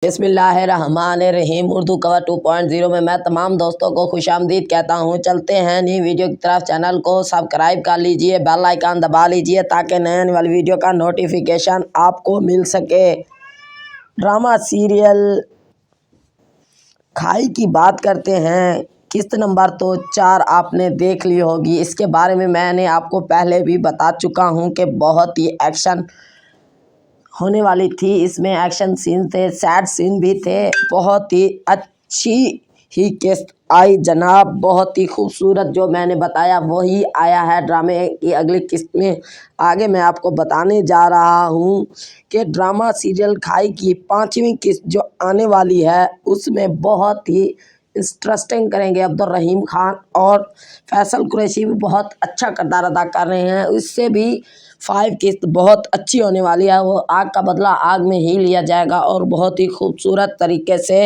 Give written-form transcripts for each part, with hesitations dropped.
बिस्मिल्लाहिर्रहमानिर्रहीम उर्दू कवर 2.0 में मैं तमाम दोस्तों को खुशामदीद कहता हूँ। चलते हैं नई वीडियो की तरफ। चैनल को सब्सक्राइब कर लीजिए, बेल आइकन दबा लीजिए ताकि नए आने वाली वीडियो का नोटिफिकेशन आपको मिल सके। ड्रामा सीरियल खाई की बात करते हैं। किस्त नंबर तो 4 आपने देख ली होगी। इसके बारे में मैंने आपको पहले भी बता चुका हूँ कि बहुत ही एक्शन होने वाली थी। इसमें एक्शन सीन थे, सैड सीन भी थे। बहुत ही अच्छी ही किस्त आई जनाब, बहुत ही खूबसूरत। जो मैंने बताया वही आया है ड्रामे की अगली किस्त में। आगे मैं आपको बताने जा रहा हूँ कि ड्रामा सीरियल खाई की 5वीं किस्त जो आने वाली है उसमें बहुत ही इंटरेस्टिंग करेंगे। अब्दुल रहीम खान और फैसल कुरैशी भी बहुत अच्छा किरदार अदा कर रहे हैं। इससे भी 5 किस्त बहुत अच्छी होने वाली है। वो आग का बदला आग में ही लिया जाएगा और बहुत ही खूबसूरत तरीके से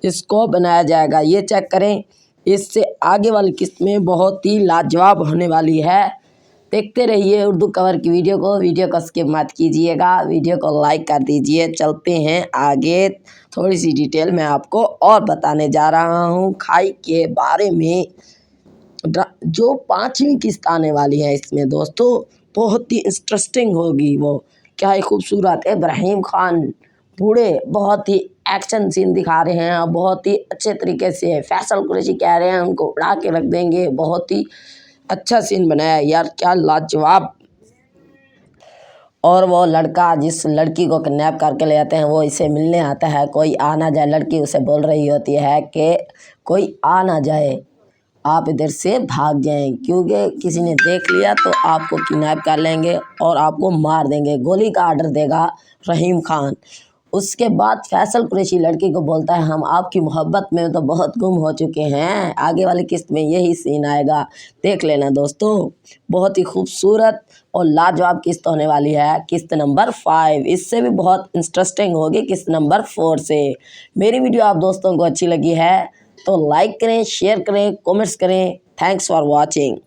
इसको बनाया जाएगा। ये चेक करें, इससे आगे वाली किस्त में बहुत ही लाजवाब होने वाली है। देखते रहिए उर्दू कवर की वीडियो को स्किप मत कीजिएगा, वीडियो को लाइक कर दीजिए। चलते हैं आगे, थोड़ी सी डिटेल मैं आपको और बताने जा रहा हूँ खाई के बारे में। जो 5वीं किस्त आने वाली है इसमें दोस्तों बहुत ही इंटरेस्टिंग होगी। वो क्या ही खूबसूरत। इब्राहिम खान बूढ़े बहुत ही एक्शन सीन दिखा रहे हैं और बहुत ही अच्छे तरीके से फैसल कुरैशी कह रहे हैं उनको उड़ा के रख देंगे। बहुत ही अच्छा सीन बनाया यार, क्या लाजवाब। और वो लड़का जिस लड़की को किडनैप करके ले जाते हैं वो इसे मिलने आता है। कोई आ ना जाए, लड़की उसे बोल रही होती है कि कोई आ ना जाए, आप इधर से भाग जाएं, क्योंकि किसी ने देख लिया तो आपको किडनैप कर लेंगे और आपको मार देंगे। गोली का आर्डर देगा रहीम खान। उसके बाद फैसल कुरैशी लड़की को बोलता है हम आपकी मोहब्बत में तो बहुत गुम हो चुके हैं। आगे वाली किस्त में यही सीन आएगा, देख लेना दोस्तों। बहुत ही खूबसूरत और लाजवाब किस्त होने वाली है किस्त नंबर 5। इससे भी बहुत इंटरेस्टिंग होगी किस्त नंबर 4 से। मेरी वीडियो आप दोस्तों को अच्छी लगी है तो लाइक करें, शेयर करें, कमेंट्स करें। Thanks for watching.